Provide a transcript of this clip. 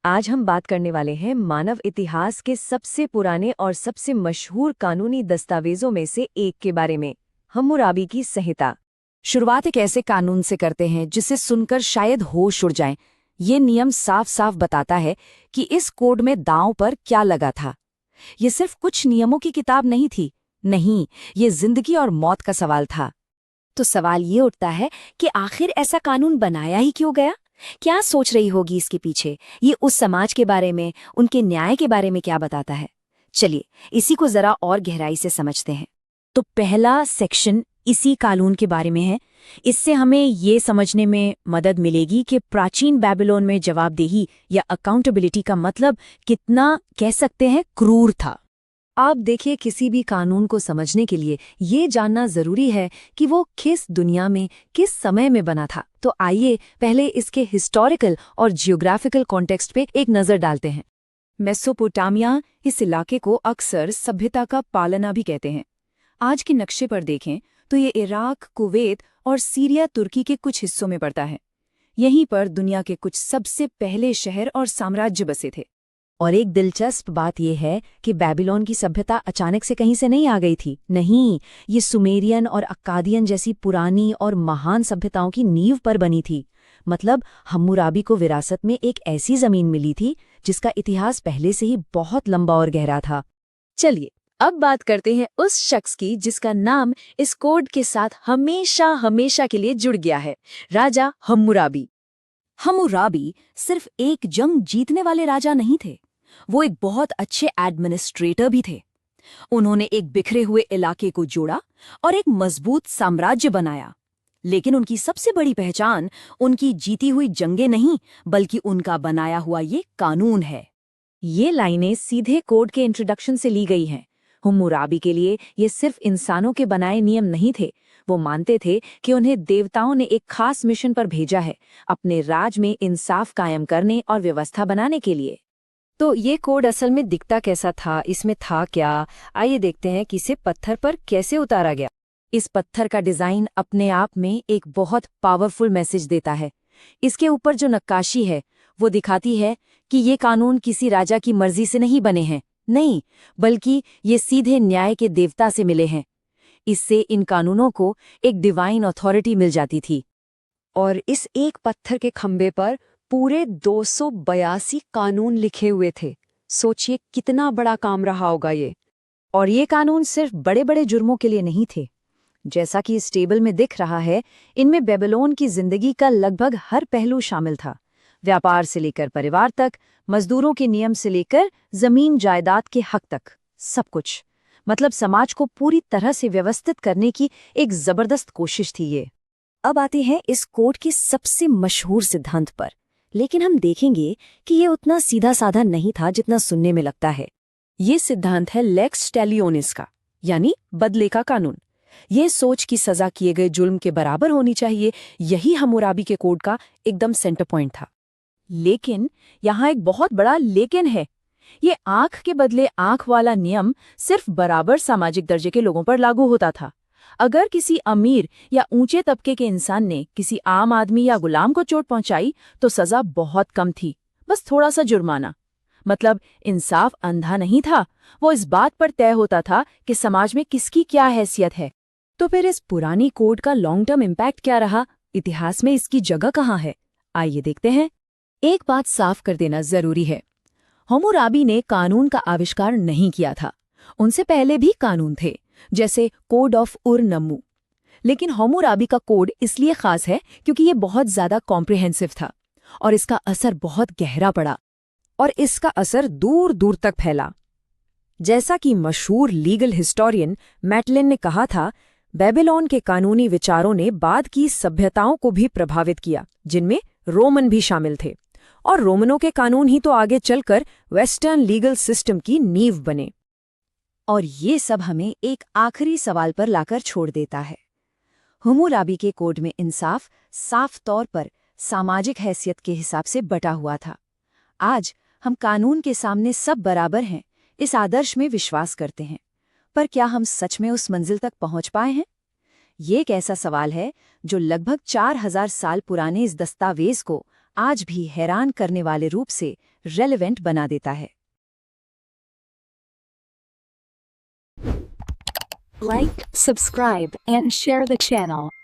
आज हम बात करने वाले हैं मानव इतिहास के सबसे पुराने और सबसे मशहूर कानूनी दस्तावेजों में से एक के बारे में, हम्मुराबी की संहिता। शुरुआत एक ऐसे कानून से करते हैं जिसे सुनकर शायद होश उड़ जाएं। ये नियम साफ साफ बताता है कि इस कोड में दांव पर क्या लगा था। ये सिर्फ कुछ नियमों की किताब नहीं थी, नहीं, ये जिंदगी और मौत का सवाल था। तो सवाल ये उठता है कि आखिर ऐसा कानून बनाया ही क्यों गया? क्या सोच रही होगी इसके पीछे? ये उस समाज के बारे में, उनके न्याय के बारे में क्या बताता है? चलिए इसी को जरा और गहराई से समझते हैं। तो पहला सेक्शन इसी कानून के बारे में है। इससे हमें ये समझने में मदद मिलेगी कि प्राचीन बेबीलोन में जवाबदेही या अकाउंटेबिलिटी का मतलब कितना, कह सकते हैं, क्रूर था। आप देखिए, किसी भी कानून को समझने के लिए ये जानना जरूरी है कि वो किस दुनिया में, किस समय में बना था। तो आइए पहले इसके हिस्टोरिकल और जियोग्राफिकल कॉन्टेक्स्ट पे एक नज़र डालते हैं। मेसोपोटामिया, इस इलाके को अक्सर सभ्यता का पालना भी कहते हैं। आज के नक्शे पर देखें तो ये इराक, कुवैत और सीरिया, तुर्की के कुछ हिस्सों में पड़ता है। यहीं पर दुनिया के कुछ सबसे पहले शहर और साम्राज्य बसे थे। और एक दिलचस्प बात यह है कि बेबीलोन की सभ्यता अचानक से कहीं से नहीं आ गई थी। नहीं, ये सुमेरियन और अक्कादियन जैसी पुरानी और महान सभ्यताओं की नींव पर बनी थी। मतलब हम्मुराबी को विरासत में एक ऐसी जमीन मिली थी जिसका इतिहास पहले से ही बहुत लंबा और गहरा था। चलिए अब बात करते हैं उस शख्स की जिसका नाम इस कोड के साथ हमेशा हमेशा के लिए जुड़ गया है, राजा हम्मुराबी। हम्मुराबी सिर्फ एक जंग जीतने वाले राजा नहीं थे, वो एक बहुत अच्छे एडमिनिस्ट्रेटर भी थे। उन्होंने एक बिखरे हुए इलाके को जोड़ा और एक मजबूत साम्राज्य बनाया। लेकिन उनकी सबसे बड़ी पहचान उनकी जीती हुई जंगें नहीं, बल्कि उनका बनाया हुआ ये कानून है। ये लाइनें सीधे कोड के इंट्रोडक्शन से ली गई हैं। हम्मुराबी के लिए ये सिर्फ इंसानों के बनाए नियम नहीं थे। वो मानते थे कि उन्हें देवताओं ने एक खास मिशन पर भेजा है, अपने राज में इंसाफ कायम करने और व्यवस्था बनाने के लिए। तो ये कोड असल में दिखता कैसा था, इसमें था क्या? आइए देखते हैं कि इसे पत्थर पर कैसे उतारा गया। इस पत्थर का डिजाइन अपने आप में एक बहुत पावरफुल मैसेज देता है। इसके ऊपर जो नक्काशी है वो दिखाती है कि ये कानून किसी राजा की मर्जी से नहीं बने हैं, नहीं, बल्कि ये सीधे न्याय के देवता से मिले हैं। इससे इन कानूनों को एक डिवाइन अथॉरिटी मिल जाती थी। और इस एक पत्थर के खंबे पर पूरे 282 कानून लिखे हुए थे। सोचिए कितना बड़ा काम रहा होगा ये। और ये कानून सिर्फ बड़े बड़े जुर्मों के लिए नहीं थे। जैसा कि इस टेबल में दिख रहा है, इनमें बेबीलोन की जिंदगी का लगभग हर पहलू शामिल था। व्यापार से लेकर परिवार तक, मजदूरों के नियम से लेकर जमीन जायदाद के हक तक, सब कुछ। मतलब समाज को पूरी तरह से व्यवस्थित करने की एक जबरदस्त कोशिश थी ये। अब आते हैं इस कोड के सबसे मशहूर सिद्धांत पर। लेकिन हम देखेंगे कि ये उतना सीधा साधा नहीं था जितना सुनने में लगता है। ये सिद्धांत है लेक्स टैलियोनिस का, यानी बदले का कानून। ये सोच की सजा किए गए जुल्म के बराबर होनी चाहिए, यही हम्मुराबी के कोड का एकदम सेंटर पॉइंट था। लेकिन यहाँ एक बहुत बड़ा लेकिन है। ये आंख के बदले आंख वाला नियम सिर्फ बराबर सामाजिक दर्जे के लोगों पर लागू होता था। अगर किसी अमीर या ऊंचे तबके के इंसान ने किसी आम आदमी या गुलाम को चोट पहुंचाई तो सजा बहुत कम थी, बस थोड़ा सा जुर्माना। मतलब इंसाफ अंधा नहीं था, वो इस बात पर तय होता था कि समाज में किसकी क्या हैसियत है। तो फिर इस पुरानी कोड का लॉन्ग टर्म इम्पैक्ट क्या रहा? इतिहास में इसकी जगह कहाँ है? आइए देखते हैं। एक बात साफ कर देना जरूरी है, हम्मुराबी ने कानून का आविष्कार नहीं किया था। उनसे पहले भी कानून थे, जैसे कोड ऑफ उर-नम्मू। लेकिन हम्मुराबी का कोड इसलिए खास है क्योंकि ये बहुत ज्यादा कॉम्प्रिहेंसिव था और इसका असर बहुत गहरा पड़ा, और इसका असर दूर दूर तक फैला। जैसा कि मशहूर लीगल हिस्टोरियन मैटलिन ने कहा था, बेबीलोन के कानूनी विचारों ने बाद की सभ्यताओं को भी प्रभावित किया, जिनमें रोमन भी शामिल थे। और रोमनों के कानून ही तो आगे चलकर वेस्टर्न लीगल सिस्टम की नींव बने। और ये सब हमें एक आखिरी सवाल पर लाकर छोड़ देता है। हम्मुराबी के कोड में इंसाफ साफ तौर पर सामाजिक हैसियत के हिसाब से बटा हुआ था। आज हम कानून के सामने सब बराबर हैं, इस आदर्श में विश्वास करते हैं। पर क्या हम सच में उस मंजिल तक पहुंच पाए हैं? ये एक ऐसा सवाल है जो लगभग 4000 साल पुराने इस दस्तावेज को आज भी हैरान करने वाले रूप से रेलेवेंट बना देता है। Like, subscribe, and share the channel.